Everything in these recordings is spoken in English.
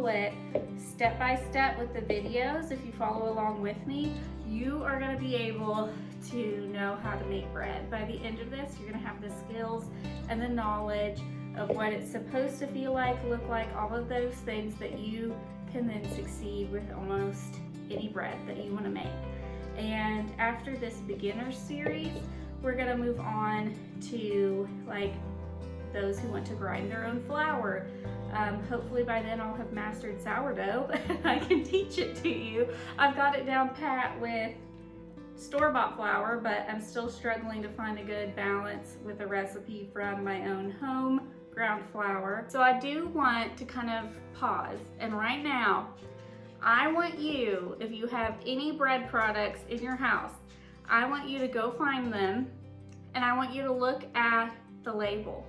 follow it step by step with the videos, if you follow along with me, you are gonna be able to know how to make bread. By the end of this, you're gonna have the skills and the knowledge of what it's supposed to feel like, look like, all of those things that you can then succeed with almost any bread that you wanna make. And after this beginner series, we're gonna move on to like those who want to grind their own flour. Hopefully by then I'll have mastered sourdough and I can teach it to you. I've got it down pat with store-bought flour, but I'm still struggling to find a good balance with a recipe from my own home ground flour. So I do want to kind of pause, and right now, I want you, if you have any bread products in your house, I want you to go find them and I want you to look at the label.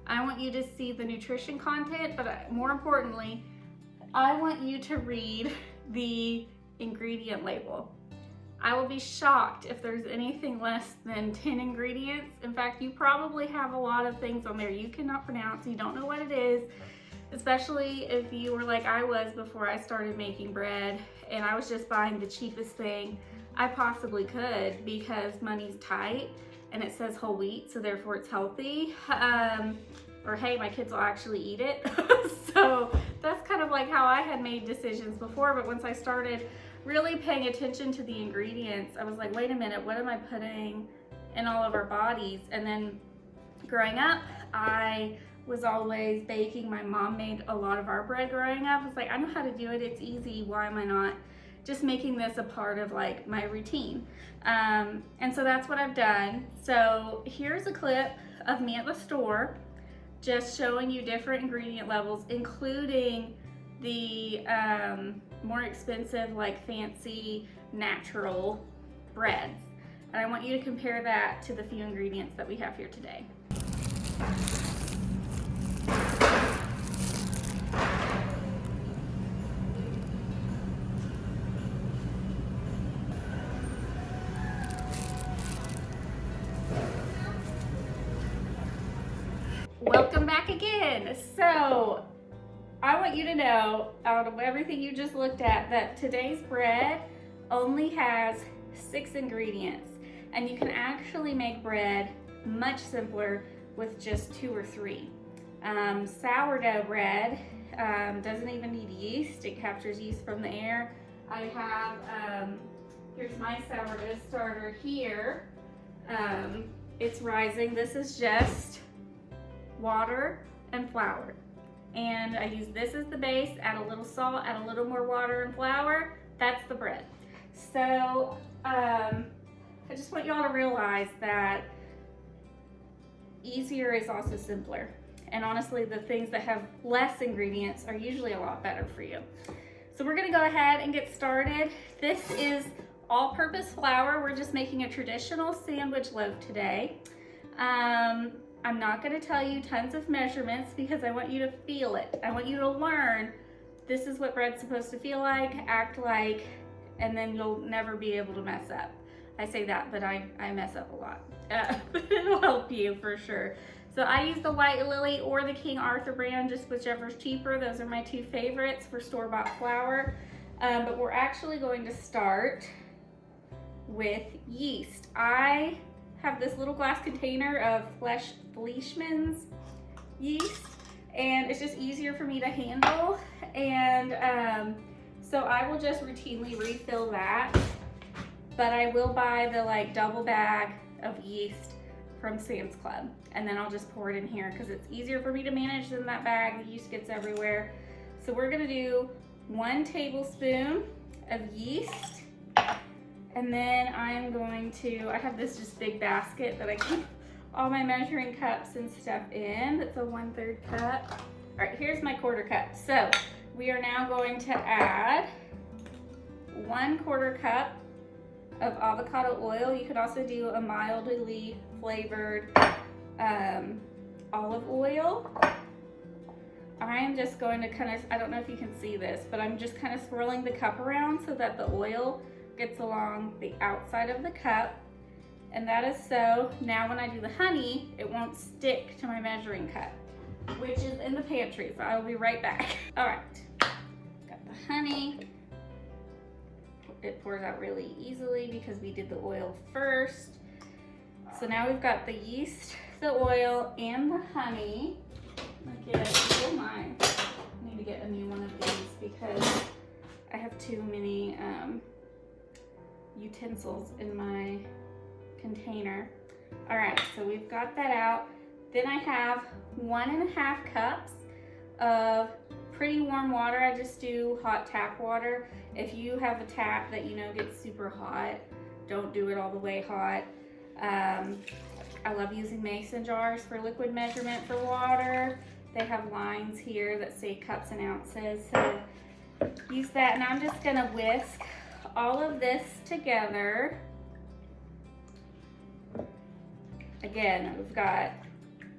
I want you to see the nutrition content, but more importantly, I want you to read the ingredient label. I will be shocked if there's anything less than 10 ingredients. In fact, you probably have a lot of things on there you cannot pronounce, you don't know what it is, especially if you were like I was before I started making bread and I was just buying the cheapest thing I possibly could because money's tight and it says whole wheat, so therefore it's healthy. Or hey, my kids will actually eat it. So that's kind of like how I had made decisions before, but once I started really paying attention to the ingredients, I was like, wait a minute, what am I putting in all of our bodies? And then growing up, I was always baking. My mom made a lot of our bread growing up. I was like, I know how to do it, it's easy, why am I not just making this a part of like my routine? And so that's what I've done. So here's a clip of me at the store, just showing you different ingredient levels, including the more expensive, like fancy, natural breads. And I want you to compare that to the few ingredients that we have here today. Welcome back again. So I want you to know, out of everything you just looked at, that today's bread only has 6 ingredients, and you can actually make bread much simpler with just 2 or 3. Sourdough bread doesn't even need yeast. It captures yeast from the air. I have, here's my sourdough starter here. It's rising. This is just water and flour. And I use this as the base, add a little salt, add a little more water and flour. That's the bread. So I just want y'all to realize that easier is also simpler. And honestly, the things that have less ingredients are usually a lot better for you. So we're gonna go ahead and get started. This is all-purpose flour. We're just making a traditional sandwich loaf today. I'm not going to tell you tons of measurements because I want you to feel it. I want you to learn this is what bread's supposed to feel like, act like, and then you'll never be able to mess up. I say that, but I mess up a lot. But it'll help you for sure. So I use the White Lily or the King Arthur brand, just whichever's cheaper. Those are my 2 favorites for store-bought flour. But we're actually going to start with yeast. I have this little glass container of Fleischmann's yeast, and it's just easier for me to handle. And so I will just routinely refill that, but I will buy the like double bag of yeast from Sam's Club, and then I'll just pour it in here because it's easier for me to manage than that bag. The yeast gets everywhere. So we're gonna do 1 tablespoon of yeast. And then I'm going to, I have this just big basket that I keep all my measuring cups and stuff in. That's a 1/3 cup. All right, here's my 1/4 cup. So we are now going to add 1/4 cup of avocado oil. You could also do a mildly flavored olive oil. I am just going to kind of, I don't know if you can see this, but I'm just kind of swirling the cup around so that the oil gets along the outside of the cup, and that is so now when I do the honey, it won't stick to my measuring cup, which is in the pantry, so I'll be right back. All right, honey. It pours out really easily because we did the oil first. So now we've got the yeast, the oil, and the honey. Oh my, I need to get a new one of these because I have too many utensils in my container. All right, so we've got that out. Then I have 1.5 cups of pretty warm water. I just do hot tap water. If you have a tap that you know gets super hot, don't do it all the way hot. I love using mason jars for liquid measurement for water. They have lines here that say cups and ounces, so use that. And I'm just gonna whisk all of this together. Again, we've got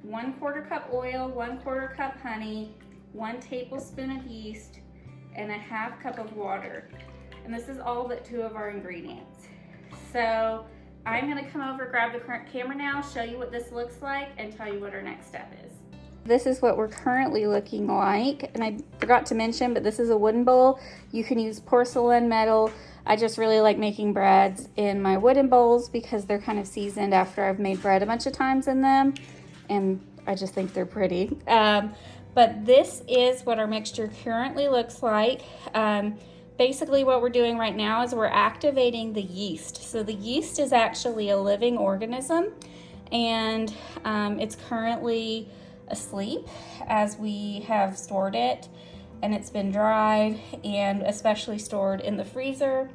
1/4 cup oil, 1/4 cup honey, 1 tablespoon of yeast, and 1/2 cup of water. And this is all but 2 of our ingredients. So I'm gonna come over, grab the current camera now, show you what this looks like, and tell you what our next step is. This is what we're currently looking like. And I forgot to mention, but this is a wooden bowl. You can use porcelain, metal. I just really like making breads in my wooden bowls because they're kind of seasoned after I've made bread a bunch of times in them. And I just think they're pretty. But this is what our mixture currently looks like. Basically what we're doing right now is we're activating the yeast. So the yeast is actually a living organism, and it's currently asleep as we have stored it, and it's been dried and especially stored in the freezer.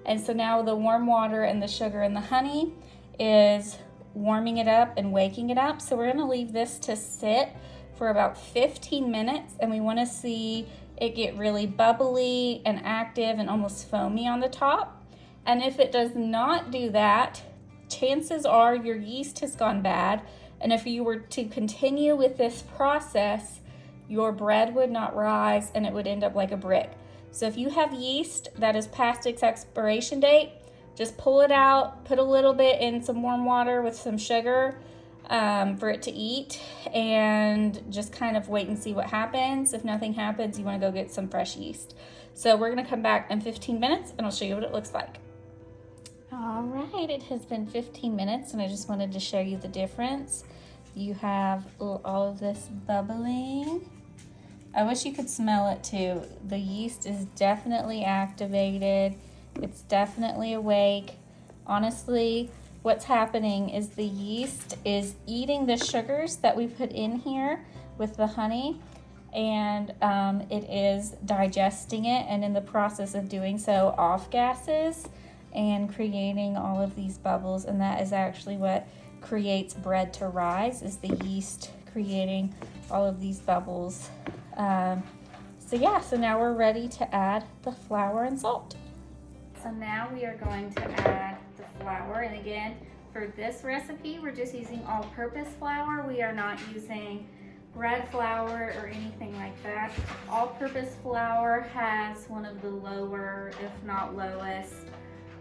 And so now the warm water and the sugar and the honey is warming it up and waking it up. So we're gonna leave this to sit for about 15 minutes, and we wanna see it get really bubbly and active and almost foamy on the top. And if it does not do that, chances are your yeast has gone bad. And if you were to continue with this process, your bread would not rise and it would end up like a brick. So if you have yeast that is past its expiration date, just pull it out, put a little bit in some warm water with some sugar for it to eat, and just kind of wait and see what happens. If nothing happens, you want to go get some fresh yeast. So we're going to come back in 15 minutes and I'll show you what it looks like. All right, it has been 15 minutes and I just wanted to show you the difference. You have all of this bubbling. I wish you could smell it too. The yeast is definitely activated. It's definitely awake. Honestly, what's happening is the yeast is eating the sugars that we put in here with the honey, and it is digesting it, and in the process of doing so, off gases and creating all of these bubbles. And that is actually what creates bread to rise, is the yeast creating all of these bubbles. So now we're ready to add the flour and salt. So now we are going to add the flour, and again, for this recipe, we're just using all-purpose flour. We are not using bread flour or anything like that. All-purpose flour has one of the lower, if not lowest,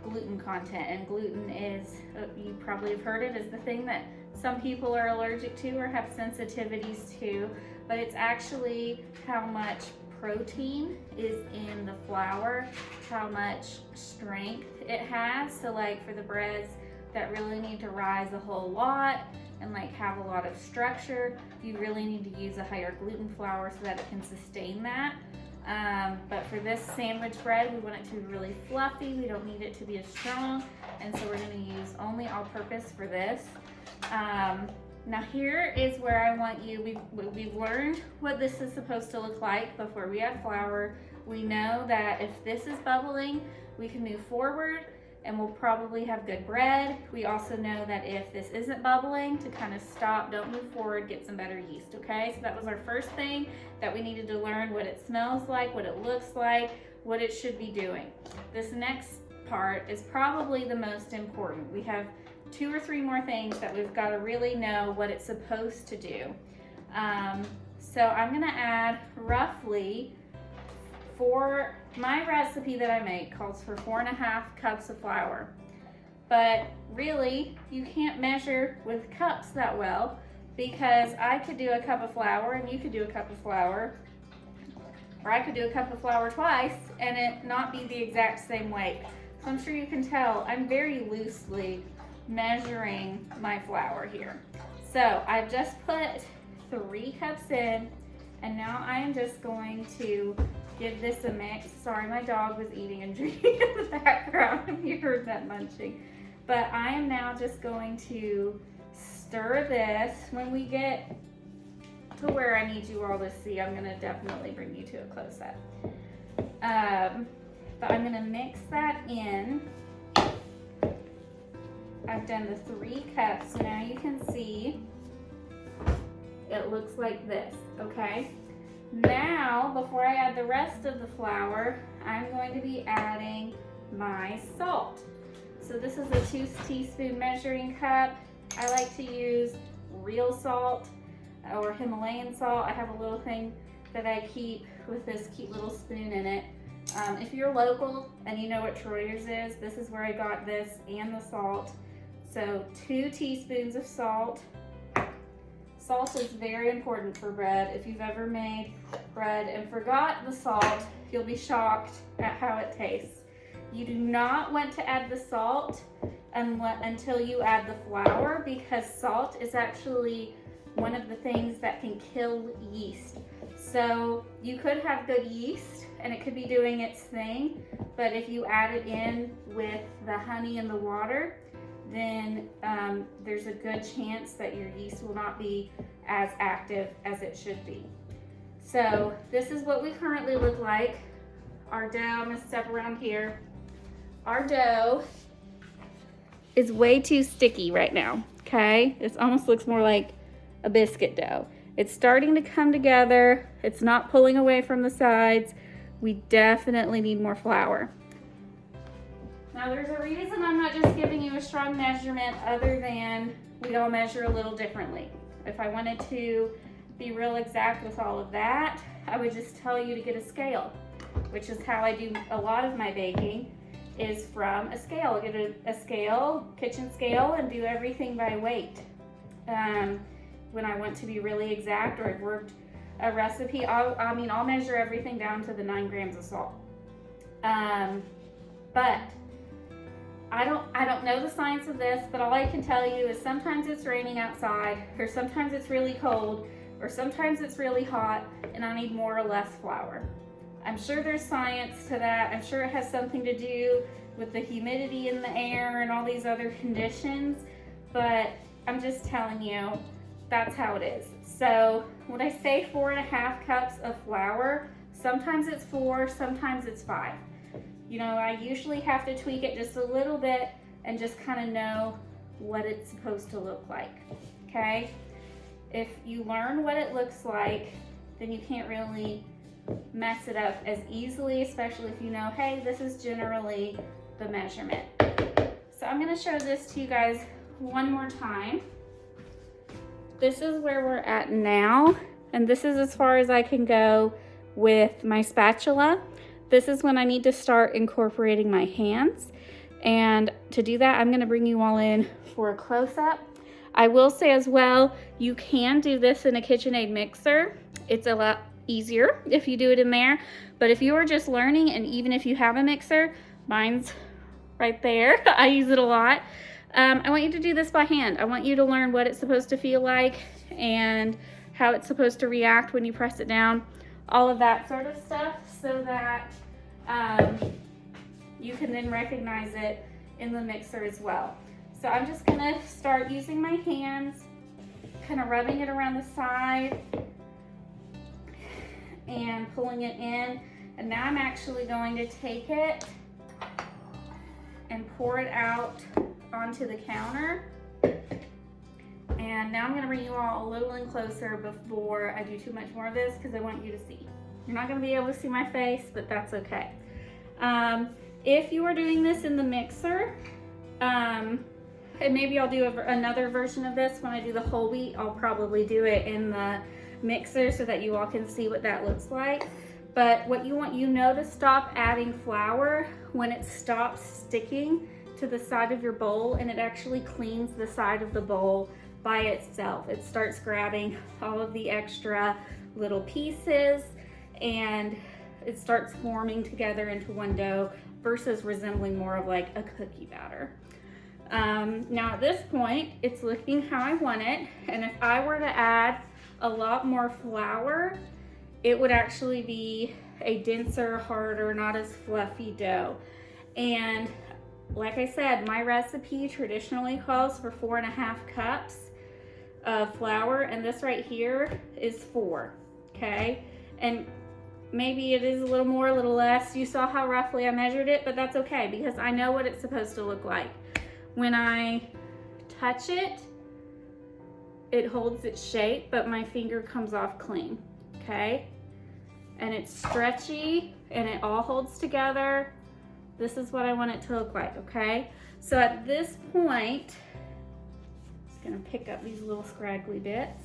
gluten content, and gluten is, you probably have heard it, is the thing that some people are allergic to or have sensitivities to, but it's actually how much protein is in the flour, how much strength it has. So like for the breads that really need to rise a whole lot and like have a lot of structure, you really need to use a higher gluten flour so that it can sustain that. But for this sandwich bread, we want it to be really fluffy. We don't need it to be as strong, and so we're going to use only all-purpose for this. Now here is where I want you, we've learned what this is supposed to look like before we add flour. We know that if this is bubbling, we can move forward and we'll probably have good bread. We also know that if this isn't bubbling, to kind of stop, don't move forward, get some better yeast, okay? So that was our first thing that we needed to learn, what it smells like, what it looks like, what it should be doing. This next part is probably the most important. We have 2 or 3 more things that we've got to really know what it's supposed to do. So I'm gonna add roughly, for my recipe that I make calls for 4.5 cups of flour. But really, you can't measure with cups that well, because I could do a cup of flour and you could do a cup of flour, Or I could do a cup of flour twice and it not be the exact same weight. So I'm sure you can tell I'm very loosely measuring my flour here. So I've just put 3 cups in, and now I am just going to give this a mix. Sorry, my dog was eating and drinking in the background if you heard that munching. But I am now just going to stir this. When we get to where I need you all to see, I'm gonna definitely bring you to a close-up. But I'm gonna mix that in. I've done the 3 cups, so now you can see it looks like this, okay? Now, before I add the rest of the flour, I'm going to be adding my salt. So this is a 2 teaspoon measuring cup. I like to use real salt or Himalayan salt. I have a little thing that I keep with this cute little spoon in it. If you're local and you know what Troyer's is, this is where I got this and the salt. So 2 teaspoons of salt. Salt is very important for bread. If you've ever made bread and forgot the salt, you'll be shocked at how it tastes. You do not want to add the salt until you add the flour, because salt is actually one of the things that can kill yeast. So you could have good yeast and it could be doing its thing, but if you add it in with the honey and the water, then there's a good chance that your yeast will not be as active as it should be. So this is what we currently look like. Our dough, I'm gonna step around here. Our dough is way too sticky right now, okay? It almost looks more like a biscuit dough. It's starting to come together. It's not pulling away from the sides. We definitely need more flour. Now there's a reason I'm not just giving you a strong measurement, other than we all measure a little differently. If I wanted to be real exact with all of that, I would just tell you to get a scale, which is how I do a lot of my baking, is from a scale. Get a scale, kitchen scale, and do everything by weight. When I want to be really exact, or I've worked a recipe, I'll measure everything down to the 9 grams of salt. But I don't know the science of this, but all I can tell you is sometimes it's raining outside, or sometimes it's really cold, or sometimes it's really hot, and I need more or less flour. I'm sure there's science to that. I'm sure it has something to do with the humidity in the air and all these other conditions, but I'm just telling you, that's how it is. So when I say 4.5 cups of flour, sometimes it's 4, sometimes it's 5. You know, I usually have to tweak it just a little bit and just kind of know what it's supposed to look like, okay? If you learn what it looks like, then you can't really mess it up as easily, especially if you know, hey, this is generally the measurement. So I'm gonna show this to you guys one more time. This is where we're at now, and this is as far as I can go with my spatula. This is when I need to start incorporating my hands. And to do that, I'm gonna bring you all in for a close-up. I will say as well, you can do this in a KitchenAid mixer. It's a lot easier if you do it in there. But if you are just learning, and even if you have a mixer, mine's right there. I use it a lot. I want you to do this by hand. I want you to learn what it's supposed to feel like and how it's supposed to react when you press it down. All of that sort of stuff, so that you can then recognize it in the mixer as well. So I'm just gonna start using my hands, kind of rubbing it around the side and pulling it in. And now I'm actually going to take it and pour it out onto the counter. And now I'm gonna bring you all a little in closer before I do too much more of this, because I want you to see. You're not gonna be able to see my face, but that's okay. If you are doing this in the mixer, and maybe I'll do another version of this when I do the whole wheat, I'll probably do it in the mixer so that you all can see what that looks like. But what you want, to stop adding flour when it stops sticking to the side of your bowl, and it actually cleans the side of the bowl by itself. It starts grabbing all of the extra little pieces and it starts forming together into one dough versus resembling more of like a cookie batter. Now at this point, it's looking how I want it, and if I were to add a lot more flour, it would actually be a denser, harder, not as fluffy dough. And like I said, my recipe traditionally calls for 4.5 cups of flour, and this right here is 4, okay? And maybe it is a little more, a little less. You saw how roughly I measured it, but that's okay because I know what it's supposed to look like. When I touch it, it holds its shape, but my finger comes off clean, okay? And it's stretchy and it all holds together. This is what I want it to look like, okay? So at this point, I'm just gonna pick up these little scraggly bits.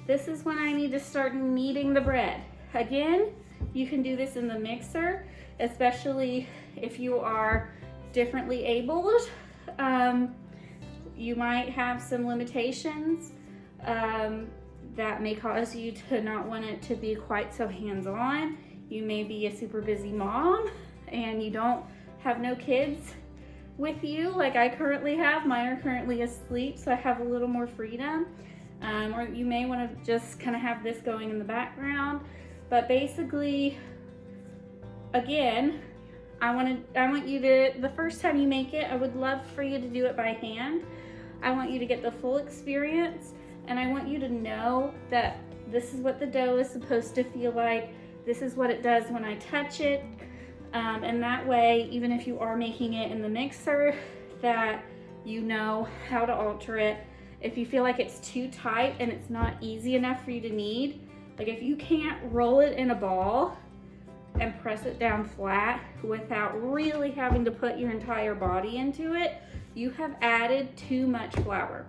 This is when I need to start kneading the bread. Again, you can do this in the mixer, especially if you are differently abled. You might have some limitations that may cause you to not want it to be quite so hands-on. You may be a super busy mom and you don't have no kids with you like I currently have. Mine are currently asleep, so I have a little more freedom. Or you may want to just kind of have this going in the background. But basically, again, I want you to, the first time you make it, I would love for you to do it by hand. I want you to get the full experience, and I want you to know that this is what the dough is supposed to feel like. This is what it does when I touch it. And that way, even if you are making it in the mixer, that you know how to alter it. If you feel like it's too tight and it's not easy enough for you to knead, like if you can't roll it in a ball and press it down flat without really having to put your entire body into it, you have added too much flour.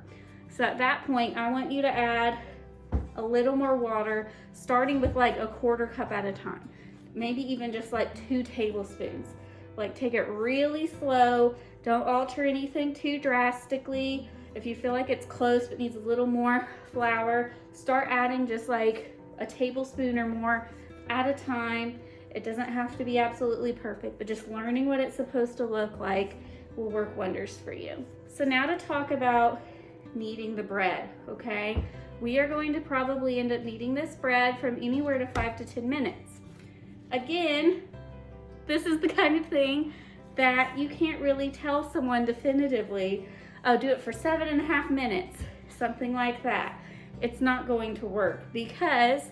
So at that point, I want you to add a little more water, starting with like a 1/4 cup at a time. Maybe even just like 2 tablespoons. Like take it really slow. Don't alter anything too drastically. If you feel like it's close but needs a little more flour, start adding just like a tablespoon or more at a time. It doesn't have to be absolutely perfect, but just learning what it's supposed to look like will work wonders for you. So now to talk about kneading the bread, okay? We are going to probably end up kneading this bread from anywhere to 5 to 10 minutes. Again, this is the kind of thing that you can't really tell someone definitively, oh, do it for 7.5 minutes, something like that. It's not going to work because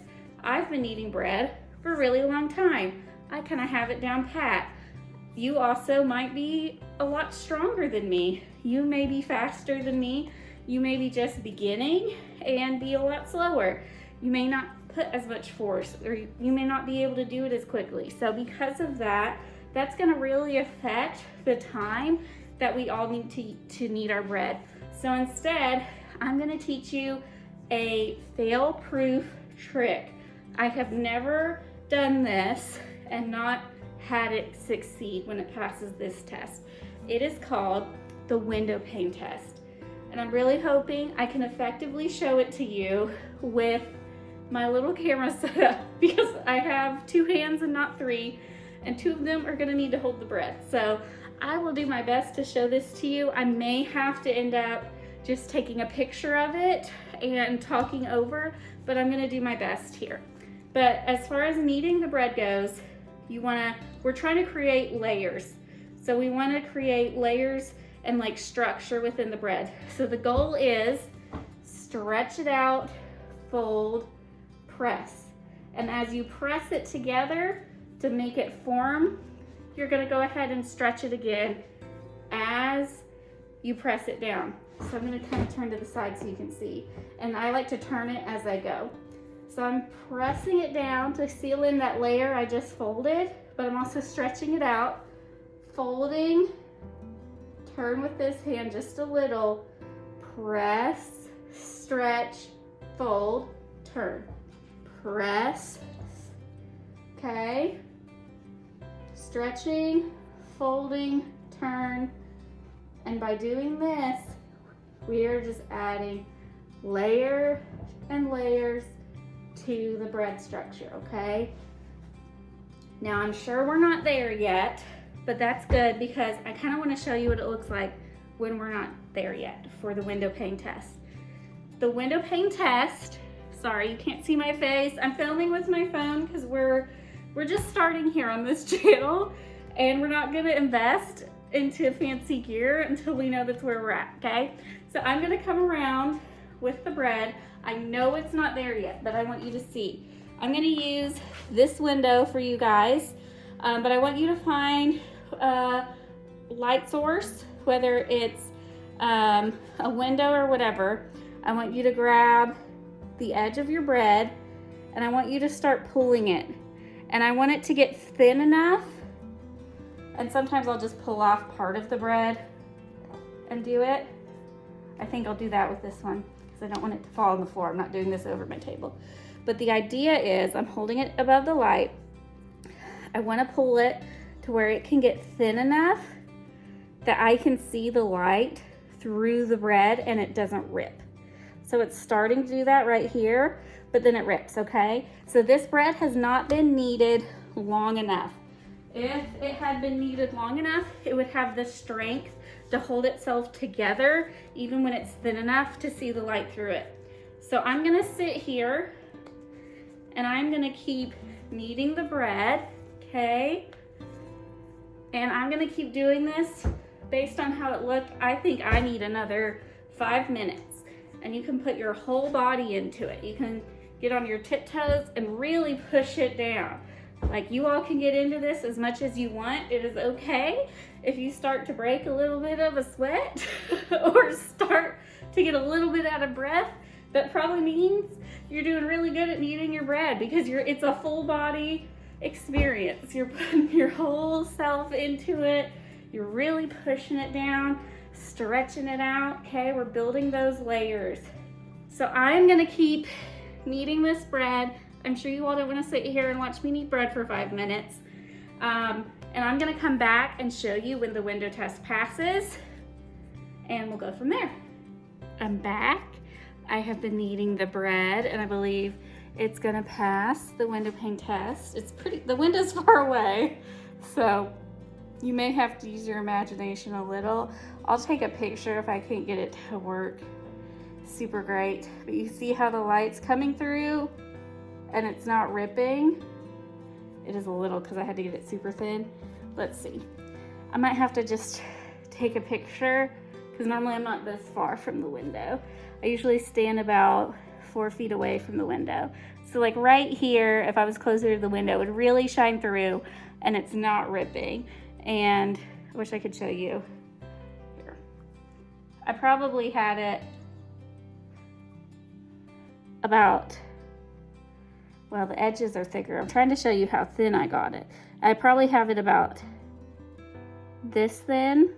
I've been kneading bread for a really long time. I kind of have it down pat. You also might be a lot stronger than me. You may be faster than me. You may be just beginning and be a lot slower. You may not put as much force, or you may not be able to do it as quickly. So because of that, that's gonna really affect the time that we all need to knead our bread. So instead, I'm gonna teach you a fail-proof trick. I have never done this and not had it succeed when it passes this test. It is called the window pane test. And I'm really hoping I can effectively show it to you with my little camera set up, because I have 2 hands and not 3, and 2 of them are gonna need to hold the bread. So I will do my best to show this to you. I may have to end up just taking a picture of it and talking over, but I'm gonna do my best here. But as far as kneading the bread goes, we're trying to create layers. So we wanna create layers and like structure within the bread. So the goal is stretch it out, fold, press. And as you press it together to make it form, you're gonna go ahead and stretch it again as you press it down. So I'm gonna kind of turn to the side so you can see. And I like to turn it as I go. So I'm pressing it down to seal in that layer I just folded, but I'm also stretching it out, folding, turn with this hand just a little, press, stretch, fold, turn, press, okay? Stretching, folding, turn, and by doing this, we are just adding layer and layers to the bread structure, okay? Now I'm sure we're not there yet, but that's good because I kind of want to show you what it looks like when we're not there yet for the window pane test. The window pane test, sorry you can't see my face, I'm filming with my phone because we're just starting here on this channel and we're not gonna invest into fancy gear until we know that's where we're at, okay? So I'm gonna come around with the bread. I know it's not there yet, but I want you to see. I'm gonna use this window for you guys, but I want you to find a light source, whether it's a window or whatever. I want you to grab the edge of your bread and I want you to start pulling it. And I want it to get thin enough, and sometimes I'll just pull off part of the bread and do it. I think I'll do that with this one because I don't want it to fall on the floor. I'm not doing this over my table. But the idea is I'm holding it above the light. I want to pull it to where it can get thin enough that I can see the light through the bread and it doesn't rip. So it's starting to do that right here, but then it rips, okay? So this bread has not been kneaded long enough. If it had been kneaded long enough, it would have the strength to hold itself together even when it's thin enough to see the light through it. So I'm gonna sit here and I'm gonna keep kneading the bread, okay? And I'm gonna keep doing this based on how it looked. I think I need another 5 minutes. And you can put your whole body into it. You can get on your tiptoes and really push it down. Like, you all can get into this as much as you want. It is okay if you start to break a little bit of a sweat or start to get a little bit out of breath. That probably means you're doing really good at kneading your bread because it's a full body experience. You're putting your whole self into it. You're really pushing it down, stretching it out, okay? We're building those layers. So I'm gonna keep kneading this bread. I'm sure you all don't wanna sit here and watch me knead bread for 5 minutes. And I'm gonna come back and show you when the window test passes and we'll go from there. I'm back. I have been kneading the bread and I believe it's gonna pass the window pane test. The window's far away, so you may have to use your imagination a little. I'll take a picture if I can't get it to work super great. But you see how the light's coming through and it's not ripping? It is a little because I had to get it super thin. Let's see. I might have to just take a picture because normally I'm not this far from the window. I usually stand about 4 feet away from the window. So like right here, if I was closer to the window, it would really shine through and it's not ripping. And I wish I could show you here. I probably had it about, well, the edges are thicker. I'm trying to show you how thin I got it. I probably have it about this thin,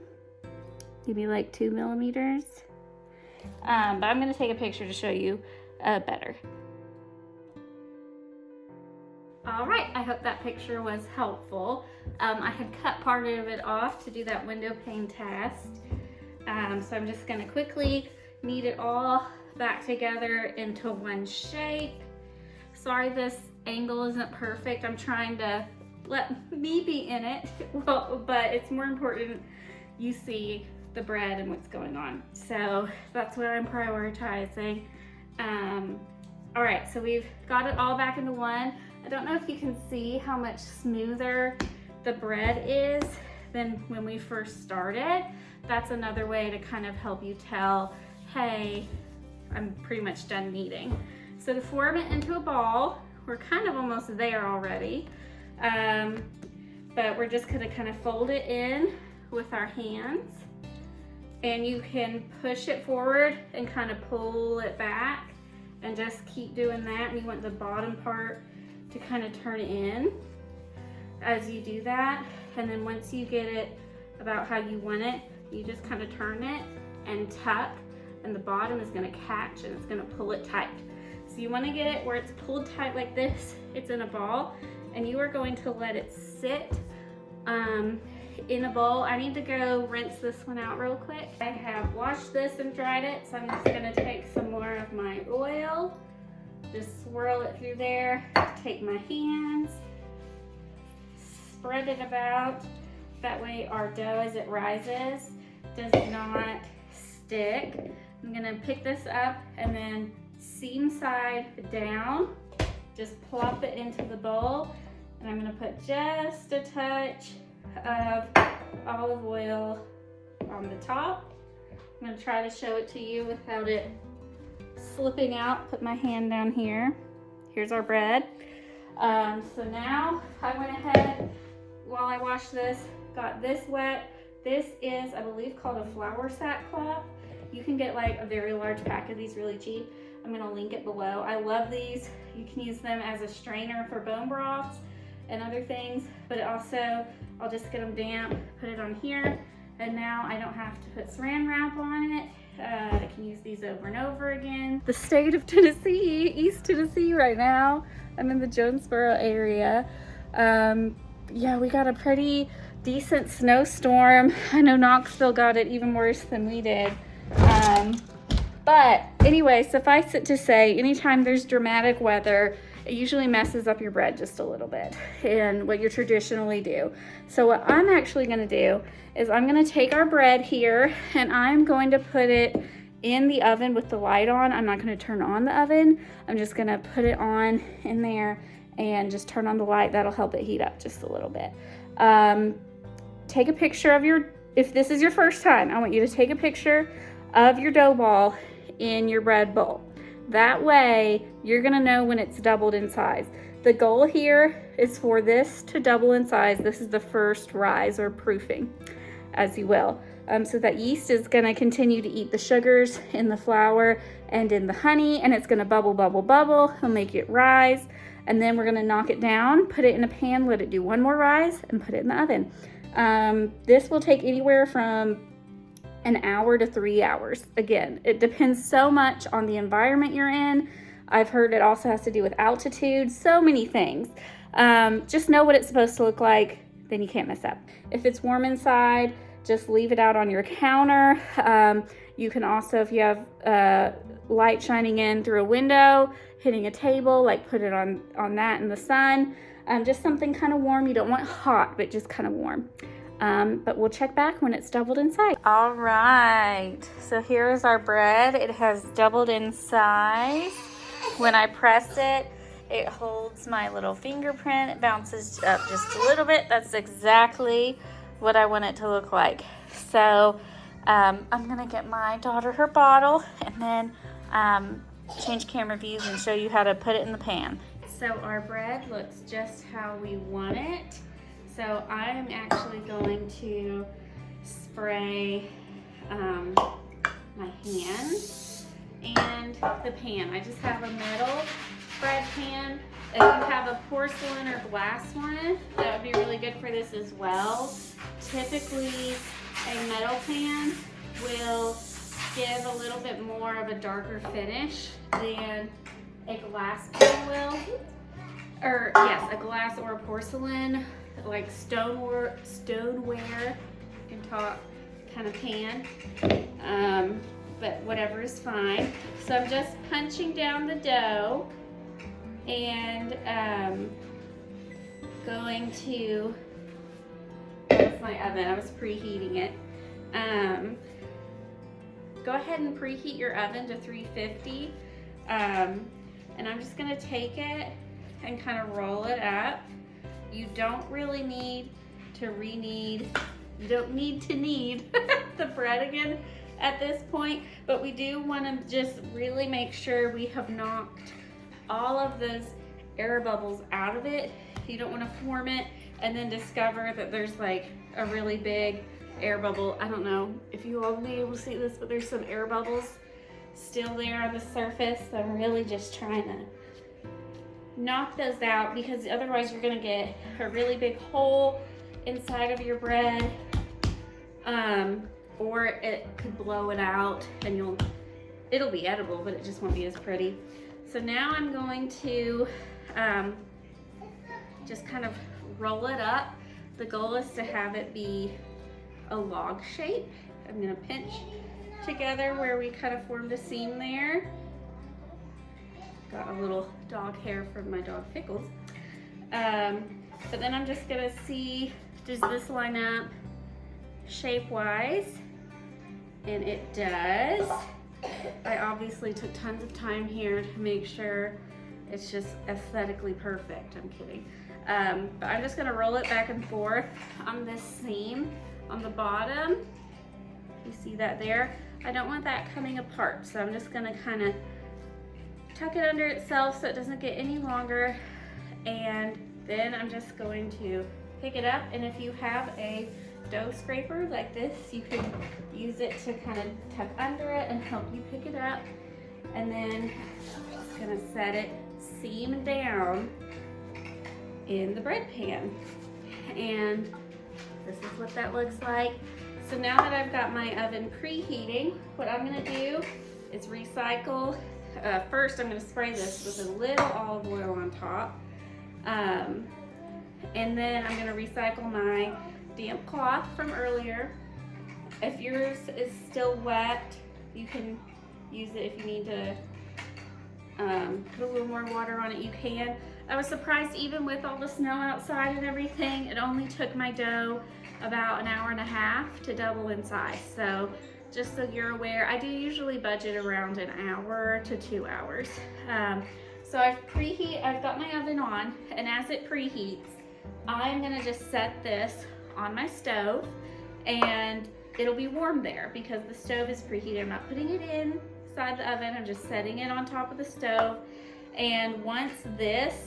maybe like 2 millimeters. But I'm gonna take a picture to show you better. All right, I hope that picture was helpful. I had cut part of it off to do that window pane test. So I'm just gonna quickly knead it all back together into one shape. Sorry this angle isn't perfect. I'm trying to let me be in it, well, but it's more important you see the bread and what's going on. So that's what I'm prioritizing. All right, so we've got it all back into one. I don't know if you can see how much smoother the bread is than when we first started. That's another way to kind of help you tell, hey, I'm pretty much done kneading. So to form it into a ball, we're kind of almost there already, but we're just gonna kind of fold it in with our hands, and you can push it forward and kind of pull it back and just keep doing that. And you want the bottom part to kind of turn in as you do that. And then once you get it about how you want it, you just kind of turn it and tuck, and the bottom is gonna catch and it's gonna pull it tight. So you wanna get it where it's pulled tight like this, it's in a ball, and you are going to let it sit in a bowl. I need to go rinse this one out real quick. I have washed this and dried it, so I'm just gonna take some more of my oil, just swirl it through there, take my hands, spread it about. That way our dough, as it rises, does not stick. I'm gonna pick this up and then seam side down, just plop it into the bowl, and I'm gonna put just a touch of olive oil on the top. I'm gonna try to show it to you without it slipping out. Put my hand down here. Here's our bread. So now I went ahead, while I washed this, got this wet. This is, I believe, called a flour sackcloth. You can get like a very large pack of these really cheap. I'm gonna link it below. I love these. You can use them as a strainer for bone broths and other things, but it also, I'll just get them damp, put it on here, and now I don't have to put saran wrap on it. I can use these over and over again. The state of Tennessee, East Tennessee right now. I'm in the Jonesboro area. Yeah, we got a pretty decent snowstorm. I know Knoxville got it even worse than we did. But anyway, suffice it to say, anytime there's dramatic weather, it usually messes up your bread just a little bit and what you traditionally do. So what I'm actually gonna do is I'm gonna take our bread here and I'm going to put it in the oven with the light on. I'm not gonna turn on the oven. I'm just gonna put it on in there and just turn on the light. That'll help it heat up just a little bit. Take a picture of your, if this is your first time, I want you to take a picture of your dough ball in your bread bowl. That way you're gonna know when it's doubled in size. The goal here is for this to double in size. This is the first rise or proofing, as you will. So that yeast is gonna continue to eat the sugars in the flour and in the honey, and it's gonna bubble, bubble, bubble. It'll make it rise. And then we're gonna knock it down, put it in a pan, let it do one more rise, and put it in the oven. This will take anywhere from an hour to 3 hours. Again, it depends so much on the environment you're in. I've heard it also has to do with altitude, so many things. Just know what it's supposed to look like, then you can't mess up. If it's warm inside, just leave it out on your counter. You can also, if you have light shining in through a window, hitting a table, like put it on that in the sun. Just something kind of warm. You don't want hot, but just kind of warm. But we'll check back when it's doubled in size. All right, so here's our bread. It has doubled in size. When I press it, it holds my little fingerprint. It bounces up just a little bit. That's exactly what I want it to look like. So I'm gonna get my daughter her bottle and then change camera views and show you how to put it in the pan. So our bread looks just how we want it. So I'm actually going to spray my hands and the pan. I just have a metal bread pan. If you have a porcelain or glass one, that would be really good for this as well. Typically, a metal pan will give a little bit more of a darker finish than a glass pan will. Or yes, a glass or a porcelain, like stoneware and top kind of pan, but whatever is fine. So I'm just punching down the dough and going to, that's my oven, I was preheating it. Go ahead and preheat your oven to 350, and I'm just gonna take it and kind of roll it up. You don't really need to re-knead. You don't need to knead the bread again at this point, but we do want to just really make sure we have knocked all of those air bubbles out of it. You don't want to form it and then discover that there's like a really big air bubble. I don't know if you all will be able to see this, but there's some air bubbles still there on the surface. So I'm really just trying to knock those out, because otherwise you're gonna get a really big hole inside of your bread, or it could blow it out and it'll be edible, but it just won't be as pretty. So now I'm going to just kind of roll it up. The goal is to have it be a log shape. I'm gonna pinch together where we kind of formed a seam there. Got a little dog hair from my dog Pickles. But then I'm just gonna see, does this line up shape-wise? And it does. I obviously took tons of time here to make sure it's just aesthetically perfect. I'm kidding. But I'm just gonna roll it back and forth on this seam on the bottom. You see that there? I don't want that coming apart, so I'm just gonna kind of tuck it under itself so it doesn't get any longer. And then I'm just going to pick it up, and if you have a dough scraper like this, you can use it to kind of tuck under it and help you pick it up. And then I'm just gonna set it seam down in the bread pan. And this is what that looks like. So now that I've got my oven preheating, what I'm gonna do is recycle. First, I'm gonna spray this with a little olive oil on top. And then I'm gonna recycle my damp cloth from earlier. If yours is still wet, you can use it. If you need to put a little more water on it, you can. I was surprised, even with all the snow outside and everything, it only took my dough about an hour and a half to double in size. So just so you're aware, I do usually budget around an hour to 2 hours. So I've got my oven on, and as it preheats, I'm gonna just set this on my stove, and it'll be warm there because the stove is preheated. I'm not putting it inside the oven, I'm just setting it on top of the stove. And once this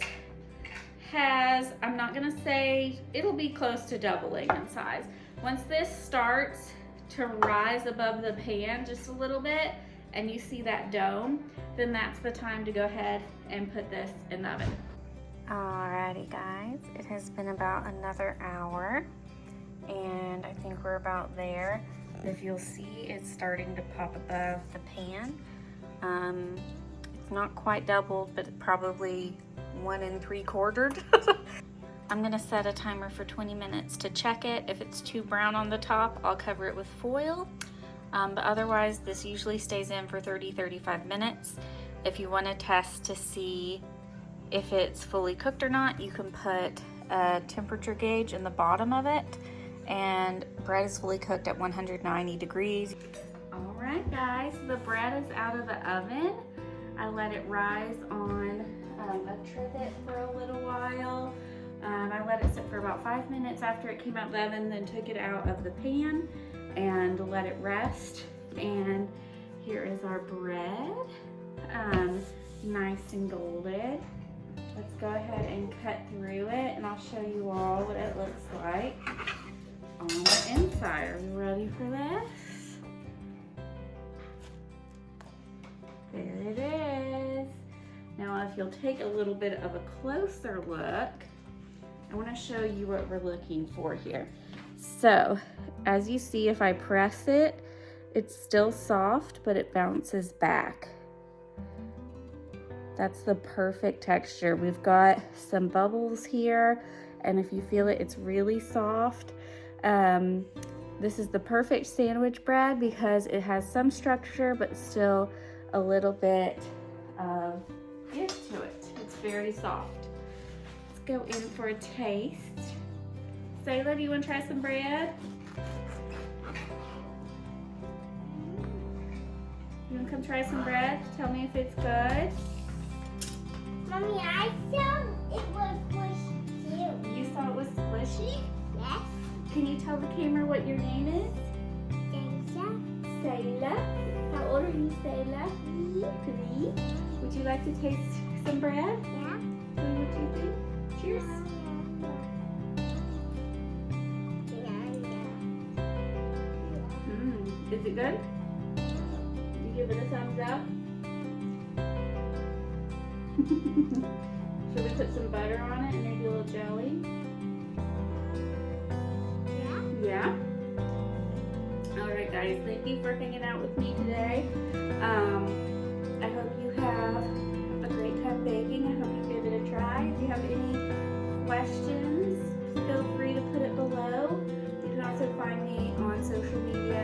has, I'm not gonna say, it'll be close to doubling in size. Once this starts to rise above the pan just a little bit, and you see that dome, then that's the time to go ahead and put this in the oven. Alrighty guys, it has been about another hour, and I think we're about there. If you'll see, it's starting to pop above the pan. It's not quite doubled, but probably 1 3/4. I'm gonna set a timer for 20 minutes to check it. If it's too brown on the top, I'll cover it with foil. But otherwise, this usually stays in for 30-35 minutes. If you want to test to see if it's fully cooked or not, you can put a temperature gauge in the bottom of it, and bread is fully cooked at 190 degrees. All right guys, the bread is out of the oven. I let it rise on a trivet for a little while. I let it sit for about 5 minutes after it came out of the oven, then took it out of the pan and let it rest. And here is our bread, nice and golden. Let's go ahead and cut through it, and I'll show you all what it looks like on the inside. Are you ready for this? There it is. Now if you'll take a little bit of a closer look, I want to show you what we're looking for here. So as you see, if I press it, it's still soft, but it bounces back. That's the perfect texture. We've got some bubbles here, and if you feel it, it's really soft. This is the perfect sandwich bread because it has some structure, but still a little bit of give to it. It's very soft. Let's go in for a taste. Sayla, do you want to try some bread? You want to come try some bread? Tell me if it's good. Mommy, I saw it was squishy too. You saw it was squishy? Yes. Can you tell the camera what your name is? Sayla. Sayla. How old are you, Sayla? 3. Would you like to taste some bread? Yeah. Tell me what you think. Cheers. Is it good? You give it a thumbs up? Should we put some butter on it and maybe a little jelly? Yeah? Alright guys, thank you for hanging out with me today. I hope you have a great time baking. I hope you give it a try. If you have any questions, feel free to put it below. You can also find me on social media